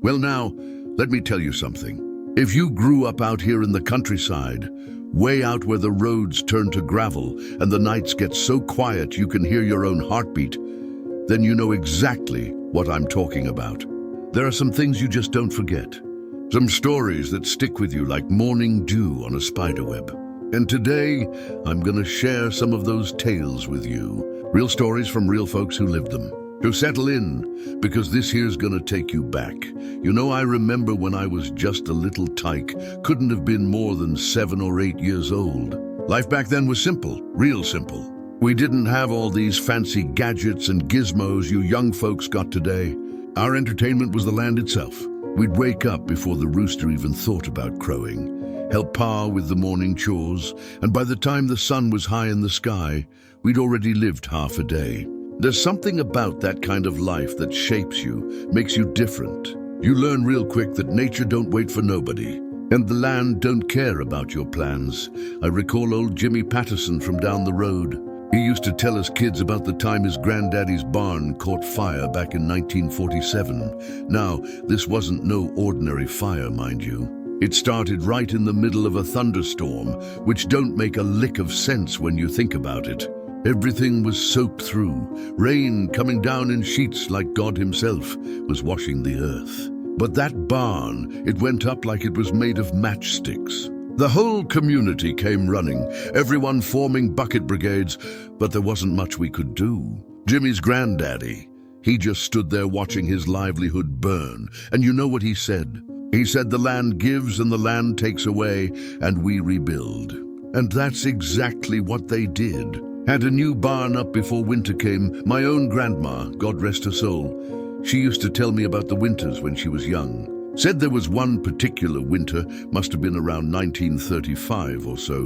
Well now, let me tell you something. If you grew up out here in the countryside, way out where the roads turn to gravel and the nights get so quiet you can hear your own heartbeat, then you know exactly what I'm talking about. There are some things you just don't forget. Some stories that stick with you like morning dew on a spiderweb. And today, I'm gonna share some of those tales with you. Real stories from real folks who lived them. So settle in, because this here's gonna take you back. You know, I remember when I was just a little tyke, couldn't have been more than 7 or 8 years old. Life back then was simple, real simple. We didn't have all these fancy gadgets and gizmos you young folks got today. Our entertainment was the land itself. We'd wake up before the rooster even thought about crowing, help Pa with the morning chores, and by the time the sun was high in the sky, we'd already lived half a day. There's something about that kind of life that shapes you, makes you different. You learn real quick that nature don't wait for nobody, and the land don't care about your plans. I recall old Jimmy Patterson from down the road. He used to tell us kids about the time his granddaddy's barn caught fire back in 1947. Now, this wasn't no ordinary fire, mind you. It started right in the middle of a thunderstorm, which don't make a lick of sense when you think about it. Everything was soaked through, rain coming down in sheets like God himself was washing the earth. But that barn, it went up like it was made of matchsticks. The whole community came running, everyone forming bucket brigades, but there wasn't much we could do. Jimmy's granddaddy, he just stood there watching his livelihood burn, and you know what he said? He said the land gives and the land takes away, and we rebuild. And that's exactly what they did. Had a new barn up before winter came. My own grandma, God rest her soul, she used to tell me about the winters when she was young. Said there was one particular winter, must have been around 1935 or so,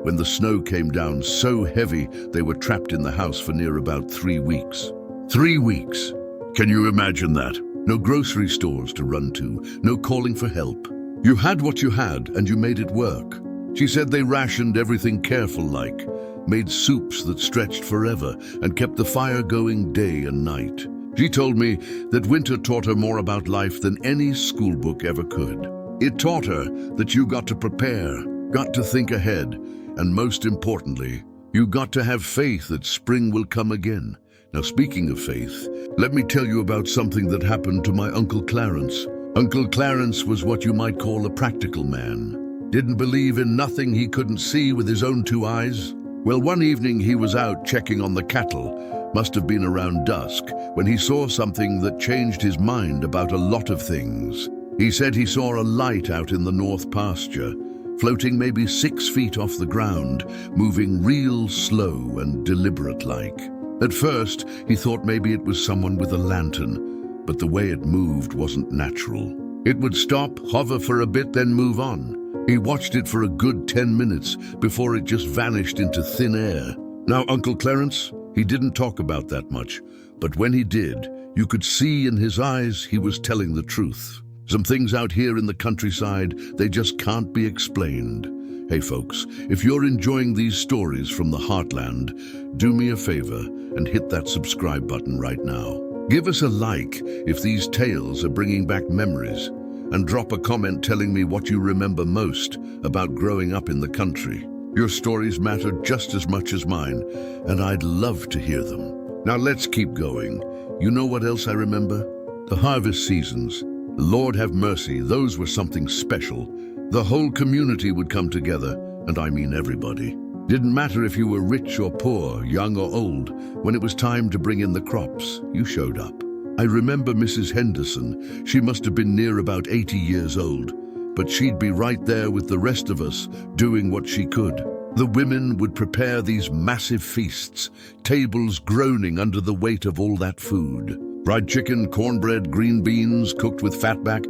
when the snow came down so heavy they were trapped in the house for near about 3 weeks. 3 weeks! Can you imagine that? No grocery stores to run to, no calling for help. You had what you had and you made it work. She said they rationed everything careful like, made soups that stretched forever and kept the fire going day and night. She told me that winter taught her more about life than any school book ever could. It taught her that you got to prepare, got to think ahead, and most importantly, you got to have faith that spring will come again. Now, speaking of faith, let me tell you about something that happened to my Uncle Clarence. Uncle Clarence was what you might call a practical man. Didn't believe in nothing he couldn't see with his own 2 eyes. Well, one evening he was out checking on the cattle, must have been around dusk, when he saw something that changed his mind about a lot of things. He said he saw a light out in the north pasture, floating maybe 6 feet off the ground, moving real slow and deliberate-like. At first, he thought maybe it was someone with a lantern, but the way it moved wasn't natural. It would stop, hover for a bit, then move on. He watched it for a good 10 minutes before it just vanished into thin air. Now, Uncle Clarence, he didn't talk about that much, but when he did, you could see in his eyes he was telling the truth. Some things out here in the countryside, they just can't be explained. Hey folks, if you're enjoying these stories from the heartland, do me a favor and hit that subscribe button right now. Give us a like if these tales are bringing back memories, and drop a comment telling me what you remember most about growing up in the country. Your stories matter just as much as mine, and I'd love to hear them. Now let's keep going. You know what else I remember? The harvest seasons. Lord have mercy, those were something special. The whole community would come together, and I mean everybody. Didn't matter if you were rich or poor, young or old. When it was time to bring in the crops, you showed up. I remember Mrs. Henderson. She must have been near about 80 years old, but she'd be right there with the rest of us, doing what she could. The women would prepare these massive feasts, tables groaning under the weight of all that food. Fried chicken, cornbread, green beans cooked with fatback,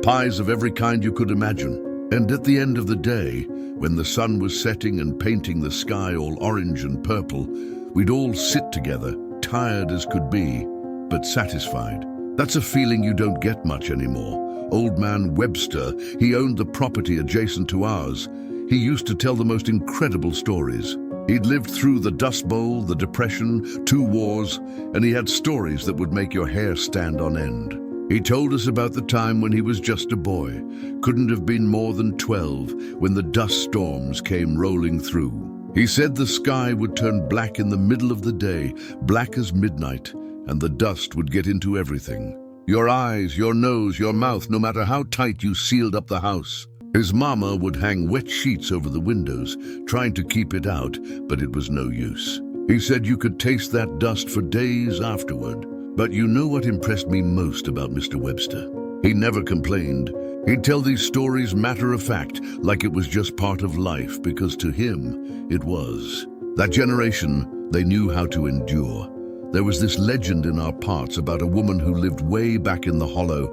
pies of every kind you could imagine. And at the end of the day, when the sun was setting and painting the sky all orange and purple, we'd all sit together, tired as could be, but satisfied. That's a feeling you don't get much anymore. Old man Webster, he owned the property adjacent to ours. He used to tell the most incredible stories. He'd lived through the Dust Bowl, the Depression, 2 wars, and he had stories that would make your hair stand on end. He told us about the time when he was just a boy, couldn't have been more than 12, when the dust storms came rolling through. He said the sky would turn black in the middle of the day, black as midnight, and the dust would get into everything. Your eyes, your nose, your mouth, no matter how tight you sealed up the house. His mama would hang wet sheets over the windows, trying to keep it out, but it was no use. He said you could taste that dust for days afterward. But you know what impressed me most about Mr. Webster? He never complained. He'd tell these stories matter of fact, like it was just part of life, because to him, it was. That generation, they knew how to endure. There was this legend in our parts about a woman who lived way back in the hollow,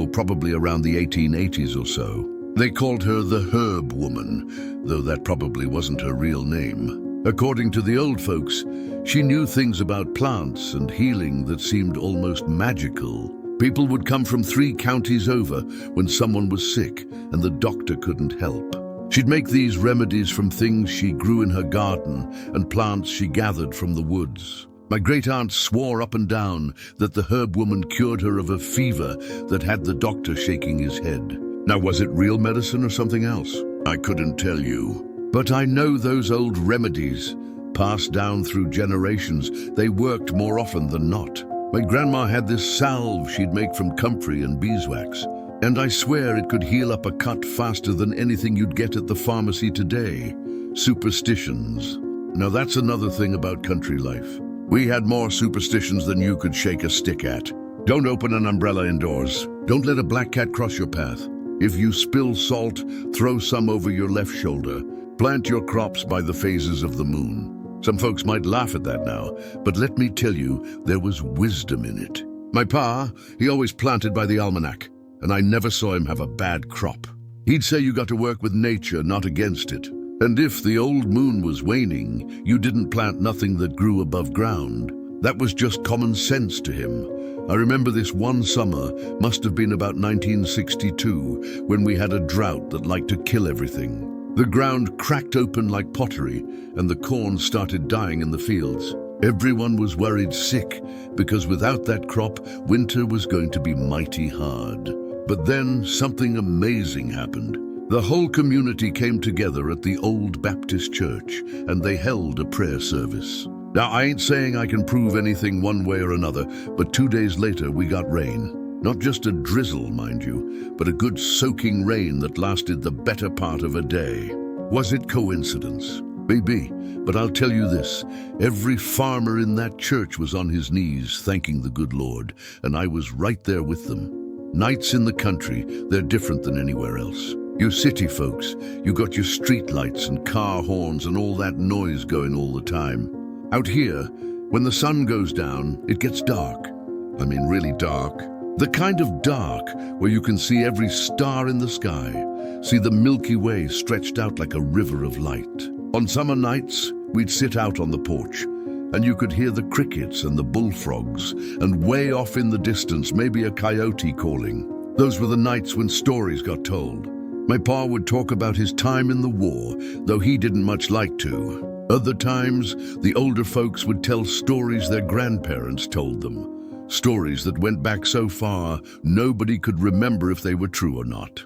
probably around the 1880s or so. They called her the Herb Woman, though that probably wasn't her real name. According to the old folks, she knew things about plants and healing that seemed almost magical. People would come from 3 counties over when someone was sick and the doctor couldn't help. She'd make these remedies from things she grew in her garden and plants she gathered from the woods. My great-aunt swore up and down that the Herb Woman cured her of a fever that had the doctor shaking his head. Now, was it real medicine or something else? I couldn't tell you. But I know those old remedies, passed down through generations, they worked more often than not. My grandma had this salve she'd make from comfrey and beeswax, and I swear it could heal up a cut faster than anything you'd get at the pharmacy today. Superstitions. Now that's another thing about country life. We had more superstitions than you could shake a stick at. Don't open an umbrella indoors. Don't let a black cat cross your path. If you spill salt, throw some over your left shoulder. Plant your crops by the phases of the moon. Some folks might laugh at that now, but let me tell you, there was wisdom in it. My pa, he always planted by the almanac, and I never saw him have a bad crop. He'd say you got to work with nature, not against it. And if the old moon was waning, you didn't plant nothing that grew above ground. That was just common sense to him. I remember this one summer, must have been about 1962, when we had a drought that liked to kill everything. The ground cracked open like pottery, and the corn started dying in the fields. Everyone was worried sick, because without that crop, winter was going to be mighty hard. But then something amazing happened. The whole community came together at the old Baptist church, and they held a prayer service. Now, I ain't saying I can prove anything one way or another, but 2 days later we got rain. Not just a drizzle, mind you, but a good soaking rain that lasted the better part of a day. Was it coincidence? Maybe, but I'll tell you this, every farmer in that church was on his knees thanking the good Lord, and I was right there with them. Nights in the country, they're different than anywhere else. You city folks, you got your street lights and car horns and all that noise going all the time. Out here, when the sun goes down, it gets dark. I mean really dark. The kind of dark where you can see every star in the sky, see the Milky Way stretched out like a river of light. On summer nights, we'd sit out on the porch, and you could hear the crickets and the bullfrogs, and way off in the distance, maybe a coyote calling. Those were the nights when stories got told. My pa would talk about his time in the war, though he didn't much like to. Other times, the older folks would tell stories their grandparents told them. Stories that went back so far, nobody could remember if they were true or not.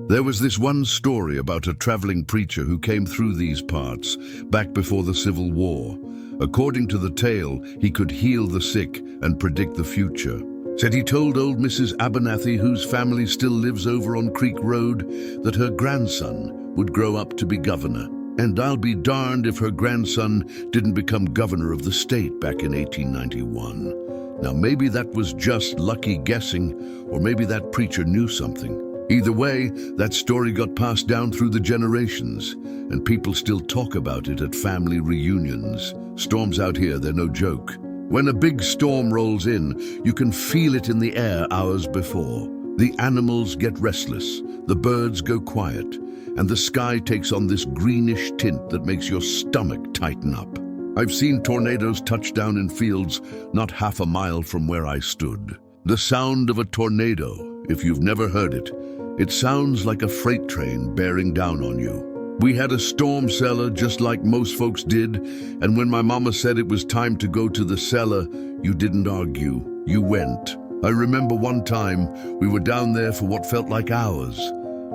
There was this one story about a traveling preacher who came through these parts back before the Civil War. According to the tale, he could heal the sick and predict the future. Said he told old Mrs. Abernathy, whose family still lives over on Creek Road, that her grandson would grow up to be governor. And I'll be darned if her grandson didn't become governor of the state back in 1891. Now maybe that was just lucky guessing, or maybe that preacher knew something. Either way, that story got passed down through the generations, and people still talk about it at family reunions. Storms out here, they're no joke. When a big storm rolls in, you can feel it in the air hours before. The animals get restless, the birds go quiet, and the sky takes on this greenish tint that makes your stomach tighten up. I've seen tornadoes touch down in fields not half a mile from where I stood. The sound of a tornado, if you've never heard it, it sounds like a freight train bearing down on you. We had a storm cellar just like most folks did, and when my mama said it was time to go to the cellar, you didn't argue, you went. I remember one time we were down there for what felt like hours,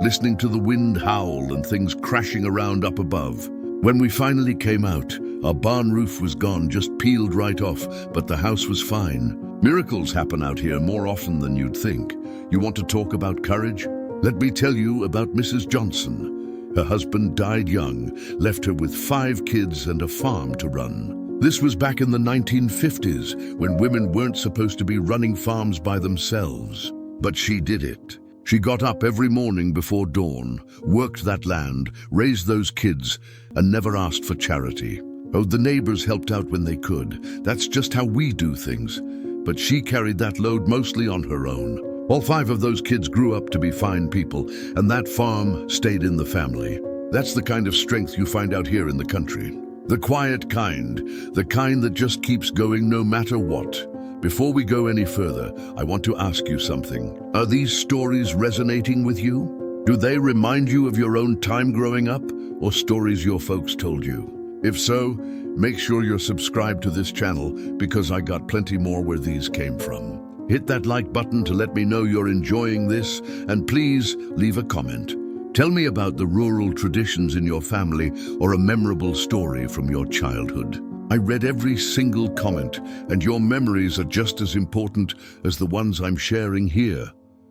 listening to the wind howl and things crashing around up above. When we finally came out, our barn roof was gone, just peeled right off, but the house was fine. Miracles happen out here more often than you'd think. You want to talk about courage? Let me tell you about Mrs. Johnson. Her husband died young, left her with 5 kids and a farm to run. This was back in the 1950s, when women weren't supposed to be running farms by themselves. But she did it. She got up every morning before dawn, worked that land, raised those kids, and never asked for charity. Oh, the neighbors helped out when they could. That's just how we do things. But she carried that load mostly on her own. All 5 of those kids grew up to be fine people, and that farm stayed in the family. That's the kind of strength you find out here in the country. The quiet kind, the kind that just keeps going no matter what. Before we go any further, I want to ask you something. Are these stories resonating with you? Do they remind you of your own time growing up, or stories your folks told you? If so, make sure you're subscribed to this channel, because I got plenty more where these came from. Hit that like button to let me know you're enjoying this, and please leave a comment. Tell me about the rural traditions in your family or a memorable story from your childhood. I read every single comment, and your memories are just as important as the ones I'm sharing here.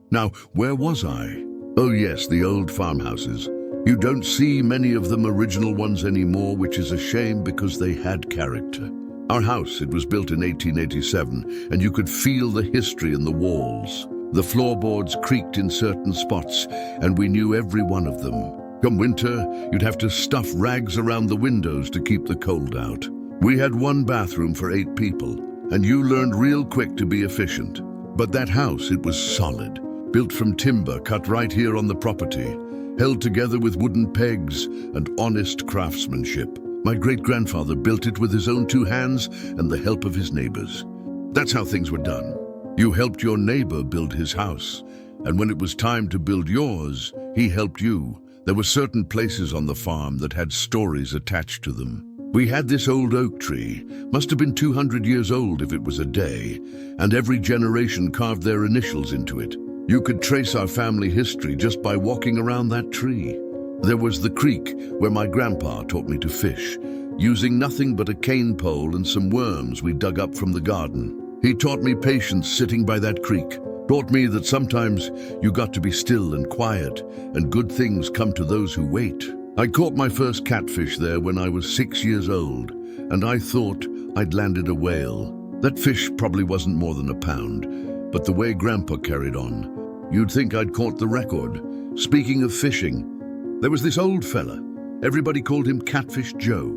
Now, where was I? Oh yes, the old farmhouses. You don't see many of them original ones anymore, which is a shame because they had character. Our house, it was built in 1887, and you could feel the history in the walls. The floorboards creaked in certain spots, and we knew every one of them. Come winter, you'd have to stuff rags around the windows to keep the cold out. We had 1 bathroom for 8 people, and you learned real quick to be efficient. But that house, it was solid, built from timber cut right here on the property, held together with wooden pegs and honest craftsmanship. My great-grandfather built it with his own 2 hands and the help of his neighbors. That's how things were done. You helped your neighbor build his house, and when it was time to build yours, he helped you. There were certain places on the farm that had stories attached to them. We had this old oak tree, must have been 200 years old if it was a day, and every generation carved their initials into it. You could trace our family history just by walking around that tree. There was the creek where my grandpa taught me to fish, using nothing but a cane pole and some worms we dug up from the garden. He taught me patience sitting by that creek, taught me that sometimes you got to be still and quiet, and good things come to those who wait. I caught my first catfish there when I was 6 years old, and I thought I'd landed a whale. That fish probably wasn't more than a pound, but the way Grandpa carried on, you'd think I'd caught the record. Speaking of fishing, there was this old fella, everybody called him Catfish Joe,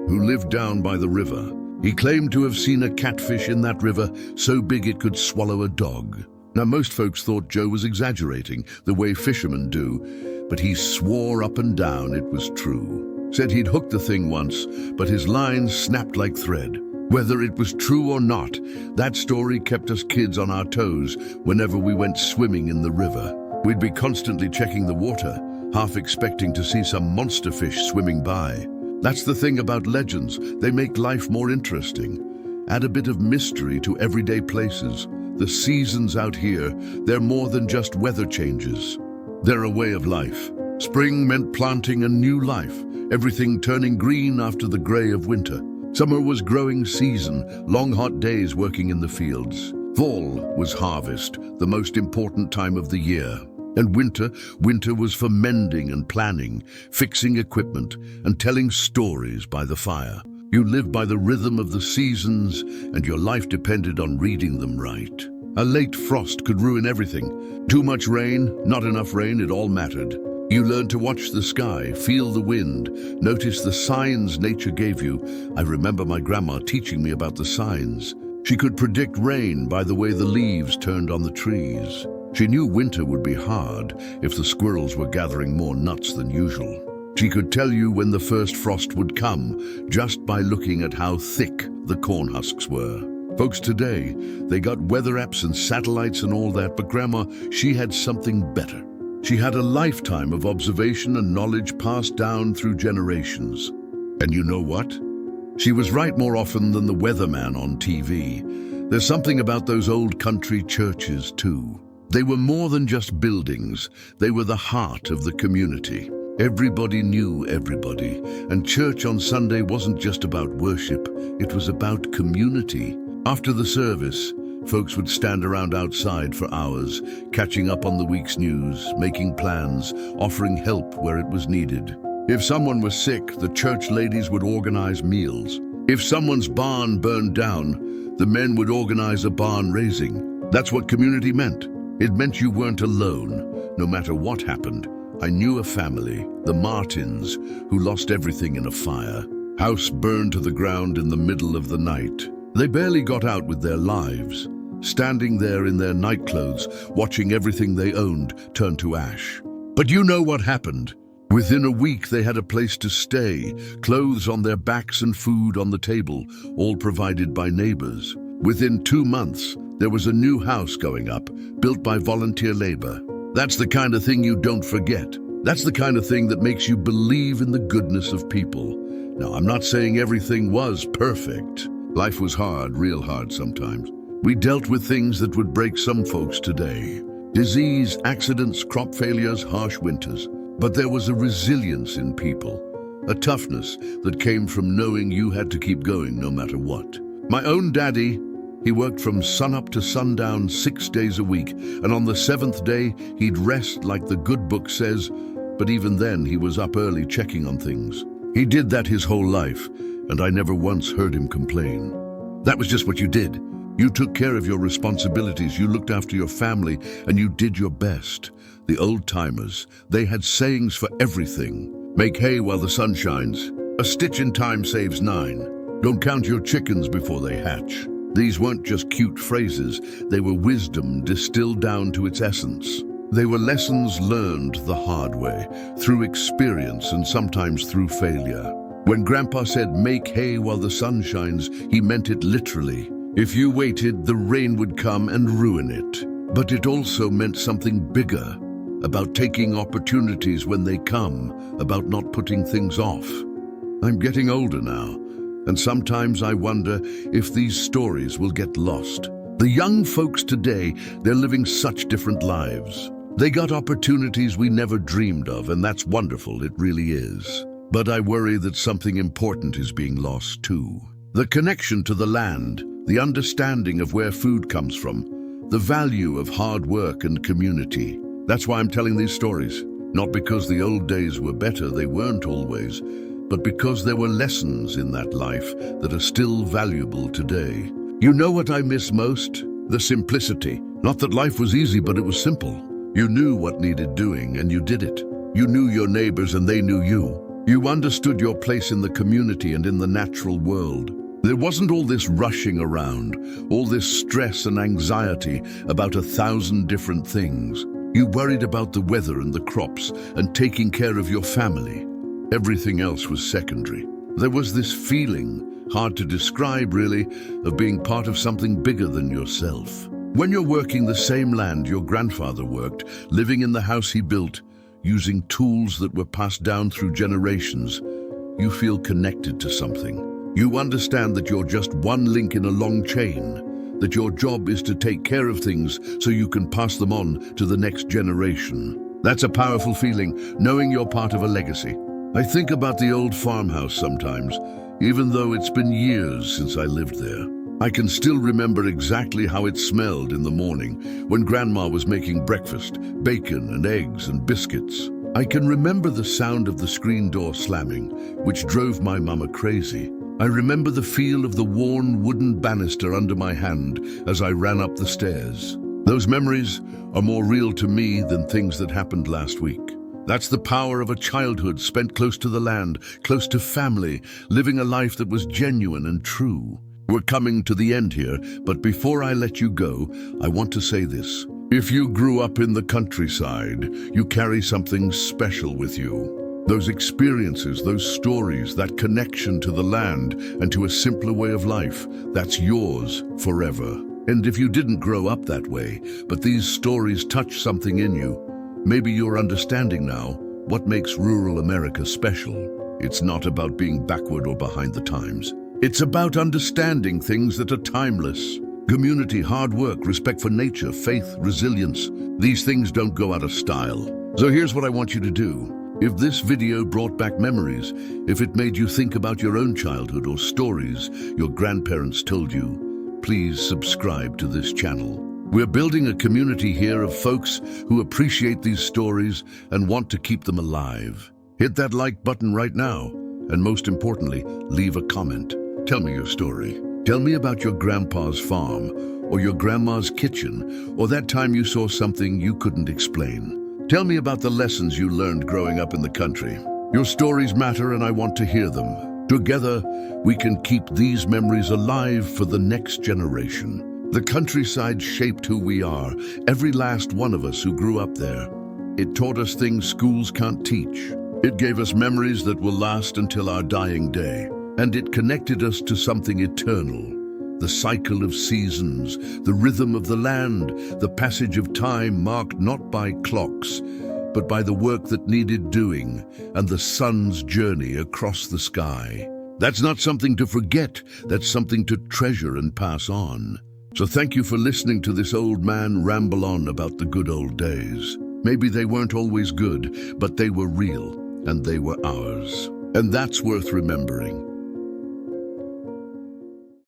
who lived down by the river. He claimed to have seen a catfish in that river so big it could swallow a dog. Now, most folks thought Joe was exaggerating, the way fishermen do, but he swore up and down it was true. Said he'd hooked the thing once, but his lines snapped like thread. Whether it was true or not, that story kept us kids on our toes whenever we went swimming in the river. We'd be constantly checking the water, half expecting to see some monster fish swimming by. That's the thing about legends, they make life more interesting. Add a bit of mystery to everyday places. The seasons out here, they're more than just weather changes. They're a way of life. Spring meant planting a new life, everything turning green after the gray of winter. Summer was growing season, long hot days working in the fields. Fall was harvest, the most important time of the year. And winter was for mending and planning, fixing equipment, and telling stories by the fire. You lived by the rhythm of the seasons, and your life depended on reading them right. A late frost could ruin everything. Too much rain, not enough rain, it all mattered. You learned to watch the sky, feel the wind, notice the signs nature gave you. I remember my grandma teaching me about the signs. She could predict rain by the way the leaves turned on the trees. She knew winter would be hard if the squirrels were gathering more nuts than usual. She could tell you when the first frost would come just by looking at how thick the corn husks were. Folks today, they got weather apps and satellites and all that, but Grandma, she had something better. She had a lifetime of observation and knowledge passed down through generations. And you know what? She was right more often than the weatherman on TV. There's something about those old country churches too. They were more than just buildings. They were the heart of the community. Everybody knew everybody, and church on Sunday wasn't just about worship, it was about community. After the service, folks would stand around outside for hours, catching up on the week's news, making plans, offering help where it was needed. If someone was sick, the church ladies would organize meals. If someone's barn burned down, the men would organize a barn raising. That's what community meant. It meant you weren't alone, no matter what happened. I knew a family, the Martins, who lost everything in a fire. House burned to the ground in the middle of the night. They barely got out with their lives, standing there in their nightclothes, watching everything they owned turn to ash. But you know what happened. Within a week, they had a place to stay, clothes on their backs and food on the table, all provided by neighbors. Within 2 months, there was a new house going up, built by volunteer labor. That's the kind of thing you don't forget. That's the kind of thing that makes you believe in the goodness of people. Now, I'm not saying everything was perfect. Life was hard, real hard sometimes. We dealt with things that would break some folks today. Disease, accidents, crop failures, harsh winters. But there was a resilience in people, a toughness that came from knowing you had to keep going no matter what. My own daddy, he worked from sunup to sundown 6 days a week, and on the 7th day, he'd rest like the good book says, but even then he was up early checking on things. He did that his whole life, and I never once heard him complain. That was just what you did. You took care of your responsibilities, you looked after your family, and you did your best. The old-timers, they had sayings for everything. Make hay while the sun shines. A stitch in time saves 9. Don't count your chickens before they hatch. These weren't just cute phrases, they were wisdom distilled down to its essence. They were lessons learned the hard way, through experience and sometimes through failure. When Grandpa said, "Make hay while the sun shines," he meant it literally. If you waited, the rain would come and ruin it. But it also meant something bigger, about taking opportunities when they come, about not putting things off. I'm getting older now, and sometimes I wonder if these stories will get lost. The young folks today, they're living such different lives. They got opportunities we never dreamed of, and that's wonderful, it really is. But I worry that something important is being lost too. The connection to the land, the understanding of where food comes from, the value of hard work and community. That's why I'm telling these stories. Not because the old days were better, they weren't always, but because there were lessons in that life that are still valuable today. You know what I miss most? The simplicity. Not that life was easy, but it was simple. You knew what needed doing, and you did it. You knew your neighbors, and they knew you. You understood your place in the community and in the natural world. There wasn't all this rushing around, all this stress and anxiety about 1,000 different things. You worried about the weather and the crops and taking care of your family. Everything else was secondary. There was this feeling, hard to describe really, of being part of something bigger than yourself. When you're working the same land your grandfather worked, living in the house he built, using tools that were passed down through generations, you feel connected to something. You understand that you're just one link in a long chain, that your job is to take care of things so you can pass them on to the next generation. That's a powerful feeling, knowing you're part of a legacy. I think about the old farmhouse sometimes, even though it's been years since I lived there. I can still remember exactly how it smelled in the morning when Grandma was making breakfast, bacon and eggs and biscuits. I can remember the sound of the screen door slamming, which drove my mama crazy. I remember the feel of the worn wooden banister under my hand as I ran up the stairs. Those memories are more real to me than things that happened last week. That's the power of a childhood spent close to the land, close to family, living a life that was genuine and true. We're coming to the end here, but before I let you go, I want to say this. If you grew up in the countryside, you carry something special with you. Those experiences, those stories, that connection to the land and to a simpler way of life, that's yours forever. And if you didn't grow up that way, but these stories touch something in you, maybe you're understanding now what makes rural America special. It's not about being backward or behind the times. It's about understanding things that are timeless. Community, hard work, respect for nature, faith, resilience. These things don't go out of style. So here's what I want you to do. If this video brought back memories, if it made you think about your own childhood or stories your grandparents told you, please subscribe to this channel. We're building a community here of folks who appreciate these stories and want to keep them alive. Hit that like button right now, and most importantly, leave a comment. Tell me your story. Tell me about your grandpa's farm, or your grandma's kitchen, or that time you saw something you couldn't explain. Tell me about the lessons you learned growing up in the country. Your stories matter and I want to hear them. Together, we can keep these memories alive for the next generation. The countryside shaped who we are, every last one of us who grew up there. It taught us things schools can't teach. It gave us memories that will last until our dying day. And it connected us to something eternal. The cycle of seasons, the rhythm of the land, the passage of time marked not by clocks, but by the work that needed doing and the sun's journey across the sky. That's not something to forget, that's something to treasure and pass on. So thank you for listening to this old man ramble on about the good old days. Maybe they weren't always good, but they were real and they were ours. And that's worth remembering.